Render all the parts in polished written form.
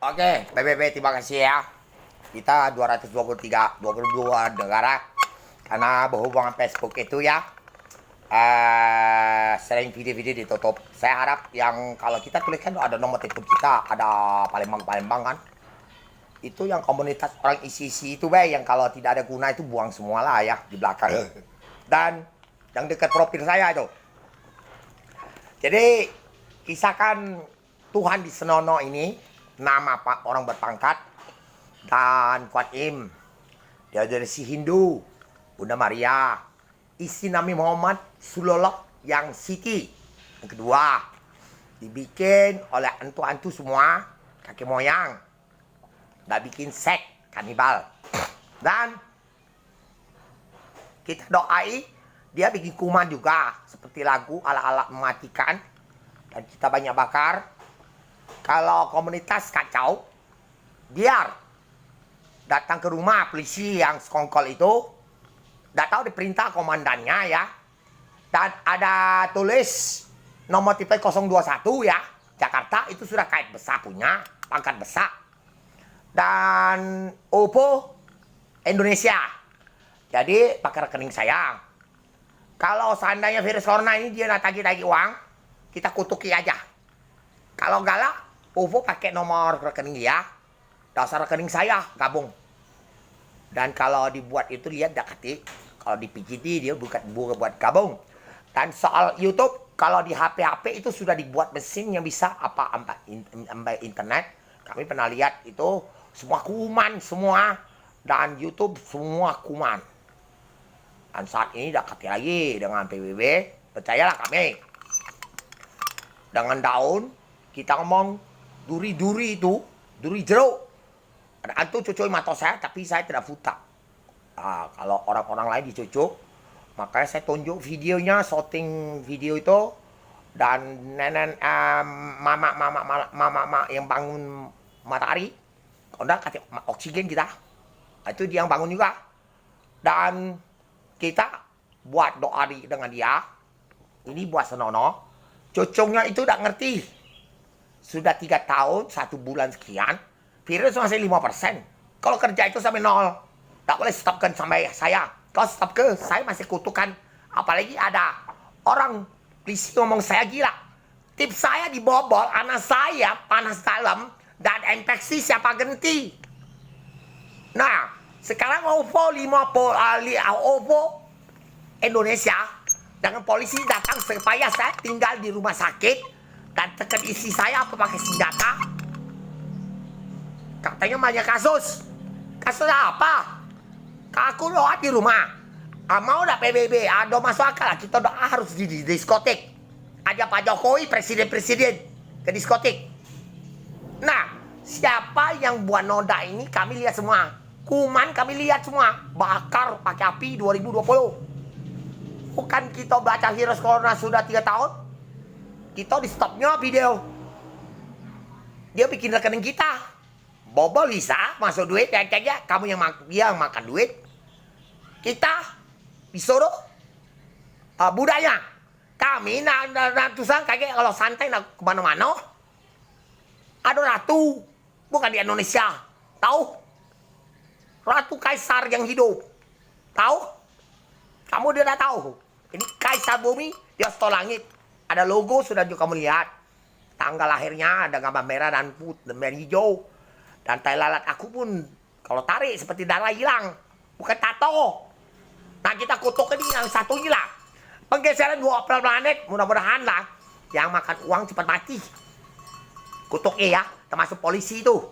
Oke, PBB terima kasih ya. Kita 22 negara karena berhubungan Facebook itu ya sering video-video ditutup. Saya harap yang kalau kita tuliskan ada nomor telepon kita, ada Palembang kan. Itu yang komunitas orang isi-isi itu yang kalau tidak ada guna itu buang semua lah ya di belakang. Dan yang dekat profil saya itu. Jadi kisahkan Tuhan di Senono ini nama Pak orang berpangkat dan Kuat Im. Dia dari si Hindu, Bunda Maria, isi Nabi Muhammad Sulolok yang Siti. Yang kedua, dibikin oleh antu-antu semua, kakek moyang. Nggak bikin sek, kanibal. Dan kita doai, dia bikin kuman juga. Seperti lagu ala-ala mematikan. Dan kita banyak bakar. Kalau komunitas kacau, biar datang ke rumah polisi yang sekongkol itu. Nggak tahu diperintah komandannya ya. Dan ada tulis nomor tipe 021 ya. Jakarta itu sudah kait besar punya, pangkat besar. Dan OVO Indonesia. Jadi pakai rekening saya. Kalau seandainya virus corona ini dia nak tagih-tagih uang, kita kutuki aja. Kalau galak, OVO pakai nomor rekening dia. Dasar rekening saya gabung. Dan kalau dibuat itu lihat dah ketik. Kalau di PGD dia buat gabung. Dan soal YouTube, kalau di HP itu sudah dibuat mesin yang bisa ambil internet. Kami pernah lihat itu semua kuman semua. Dan YouTube semua kuman. Dan saat ini dah ketik lagi dengan PBB. Percayalah kami. Dengan daun, kita ngomong duri-duri itu, duri jeruk. Ada antu cucuk mata saya, tapi saya tidak buta. Kalau orang-orang lain dicucuk, makanya saya tunjuk videonya, shooting video itu. Dan nenek mama yang bangun matahari. Kalau enggak, kasih oksigen kita. Itu dia yang bangun juga. Dan kita buat doa dengan dia. Ini buat Senono. Cucungnya itu udah ngerti. Sudah 3 tahun, 1 bulan sekian. Virus masih 5%. Kalau kerja itu sampai 0. Tak boleh stopkan sampai saya. Kalau stop ke, saya masih kutukan. Apalagi ada orang polisi ngomong saya gila. Tips saya dibobol, anak saya panas dalam. Dan infeksi siapa ganti. Nah, sekarang OVO Indonesia dengan polisi datang supaya saya tinggal di rumah sakit dan tekan isi saya apa pakai senjata. Katanya banyak kasus. Kasus apa? Aku doa di rumah. Mau dah PBB, ada masuk akal lah. Kita doa harus di diskotik. Aja Pak Jokowi, presiden-presiden ke diskotik. Nah, siapa yang buat noda ini kami lihat semua. Kuman kami lihat semua. Bakar pakai api 2020. Bukan kita baca virus corona sudah 3 tahun. Kita di stopnya video. Dia bikin rekening kita. Bobol bisa masuk duit. Kayaknya kamu yang makan duit. Kita disuruh budaya. Kami ratusan kayak kalau santai nak kemana-mana. Ada ratu. Bukan di Indonesia. Tahu? Ratu Kaisar yang hidup. Tahu? Kamu dia dah tahu. Ini Kaisar Bumi, dia setol langit. Ada logo sudah juga kamu lihat. Tanggal lahirnya ada gambar merah dan putih, merah hijau. Dan tai lalat aku pun kalau tarik seperti darah hilang. Bukan tato. Nah kita kutuk ini yang satu ini lah. Penggeseran 2 planet, mudah-mudahan lah. Yang makan uang cepat mati. Kutuk ya, termasuk polisi itu.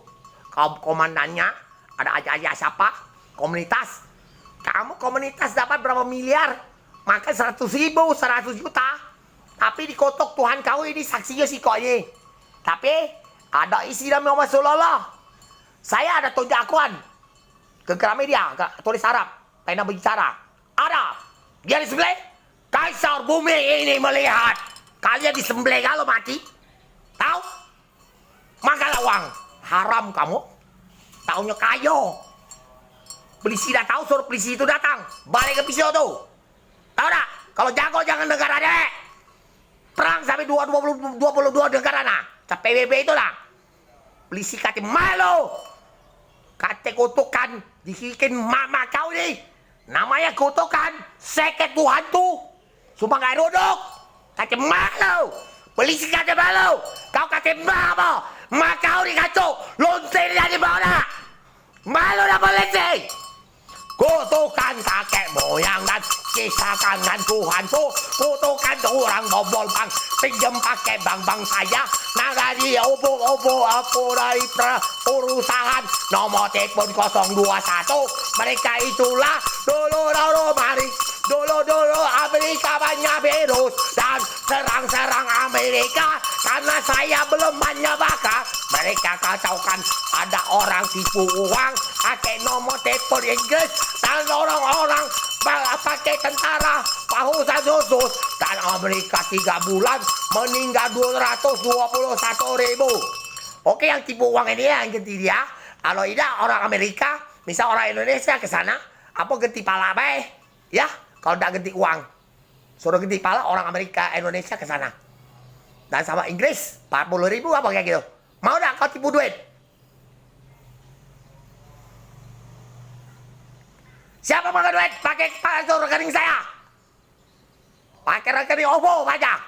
Komandannya, ada aja siapa, komunitas. Kamu komunitas dapat berapa miliar? Maka 100.000, 100 juta. Tapi dikotok Tuhan kau ini saksinya si kok ini. Tapi ada isi dalam Muhammad Sallallahu. Saya ada tunjakuan ke Gramedia, tulis Arab, pernah berbicara. Ada. Dia disembelih. Kaisar Bumi ini melihat kalian disembelih kalau mati. Tahu? Makanlah uang. Haram kamu. Taunya kayo. Polisi dah tahu, suruh polisi itu datang. Balik ke pisau tuh. Tahu tak? Kalau jago jangan negara deh. Perang sampai 22 negara nah. PBB itu lah. polisi kata malu. Kata kutukan dibikin mama kau ni. Namanya kutukan seket tu hantu. Sumpah gak duduk. Kata malu. Polisi kata malu. Kau kata mama. Mak kau ni kacau. Lontar jadi mana. Malu dah polisi. Kutukan kakek moyang dan kisahkan dengan Tuhan tu. Kutukan orang bobol bang. Pinjam pakai bang saya. Naga dia obo dari perusahaan. Nomor telepon 021. Mereka itulah dulu mari. Dulu Amerika banyak virus. Dan serang Amerika. Karena saya belum banyak bakar. Mereka kacaukan ada orang tipu uang. Pakai nomor telepon Inggris. Dan orang-orang pakai tentara pahusan khusus. Dan Amerika 3 bulan meninggal 221.000. Oke, yang tipu uang ini yang ganti dia. Kalau tidak orang Amerika, misal orang Indonesia ke sana, apa ganti pala baik? Ya, kalau tidak ganti uang, suruh ganti pala orang Amerika Indonesia ke sana. Dan sama Inggris 40.000 apa kayak gitu. Mau tak kau tipu duit? Siapa mau duit? Pakai rekening saya. Pakai rekening OVO aja.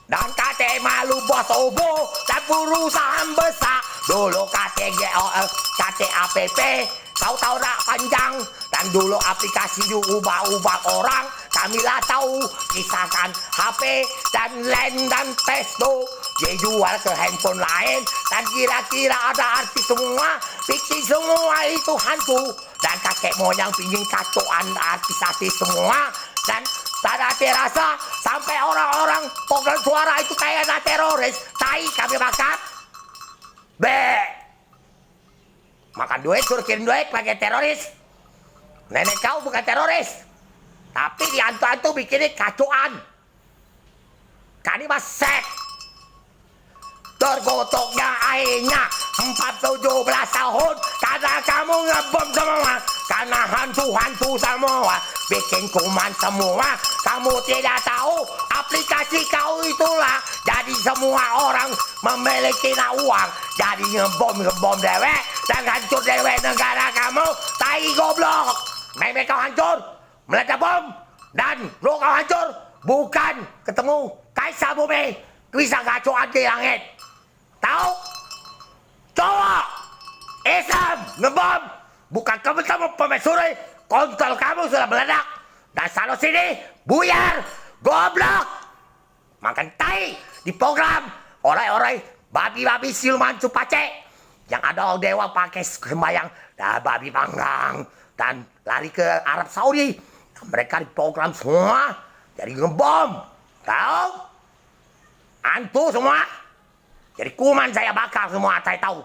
Dan kata malu bos OVO dan perusahaan besar. Dulu kata GOL, kata APP. Kau tahu tak panjang. Dan dulu aplikasi diubah-ubah orang. Kamilah tahu kisahkan HP dan LAN dan Pesto. Dia jual ke handphone lain. Dan kira-kira ada artis semua. Pikir semua itu hantu. Dan kakek moyang pingin kacauan artis-artis semua. Dan tak ada terasa sampai orang-orang program suara itu kayak ada teroris. Tai kami makan. Makan duit, suruh kirim duit pakai teroris. Nenek kau bukan teroris. Tapi di hantu-hantu bikinnya kacauan. Kani masek. Tergotoknya airnya 17 tahun. Karena kamu ngebom semua. Karena hantu-hantu semua. Bikin kuman semua. Kamu tidak tahu aplikasi kau itulah. Jadi semua orang memiliki uang. Jadi ngebom dewek. Dan hancur dewek negara kamu. Tai goblok. Memek kau hancur. Meledak bom. Dan lo kau hancur. Bukan ketemu Kaisar Bumi. Bisa kacauan di langit. Tahu? Cowok Islam ngebom. Bukan kamu pemaisuri. Kontol kamu sudah meledak. Dan selalu sini buyar. Goblok. Makan tai di program. Orang-orang babi-babi siluman cupace. Yang ada dewa pakai sembayang. Dan babi panggang. Dan lari ke Arab Saudi. Dan mereka di program semua. Jadi ngebom. Tahu? Hantu semua. Jadi kuman saya bakar semua, saya tahu.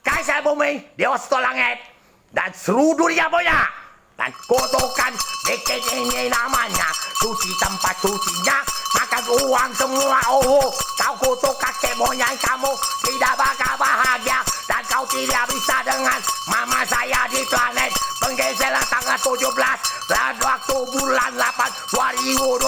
Kaisar Bumi, Dewa Satu Langit. Dan seluruh dunia punya. Dan kotokan bikin ini namanya. Cuci tempat cucinya. Makan uang semua. Kau kutuk kakek moyang kamu. Tidak bakal bahagia. Dan kau tidak bisa dengan mama saya di planet. Penggeseran tanggal 17. Dan waktu bulan 8 2022.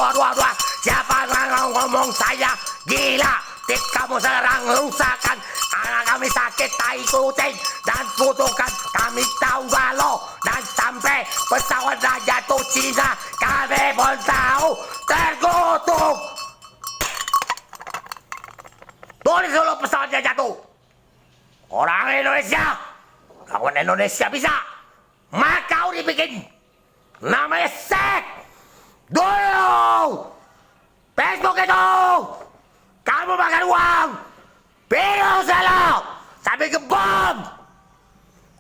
Siapa yang ngomong saya gila? Kamu serang rusakan anak kami sakit tai kucing dan kutukan kami tahu galau dan sampai pesawat jatuh Cina kami pun tahu terkutuk. Tulis dulu pesawatnya jatuh. Orang Indonesia, kawan Indonesia bisa. Makau dibikin namanya sek dulu. Facebook itu. Kamu makan uang. Biru selalu. Sampai gebom.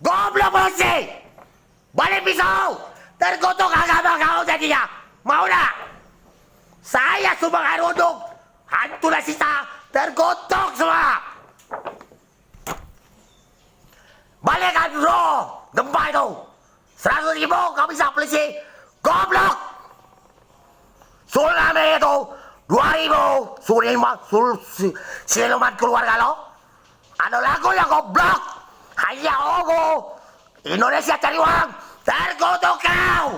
Goblok polisi. Balik pisau. Terkutuk agama kau jadinya. Mau tak? Saya sumbang air untuk. Hantu nasita. Terkutuk semua. Balikkan roh. Gempa itu. 100.000 kau bisa polisi. Goblok. Tsunami itu. 2000 siluman keluarga lo. Ada lagu yang goblok. Hanya ogo. Indonesia cari uang. Terkutuk kau.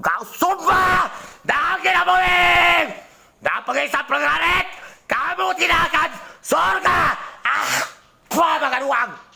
Kau sumpah. Dan tidak boleh. Dan pengisap planet. Kamu tidak akan surga. Makan uang.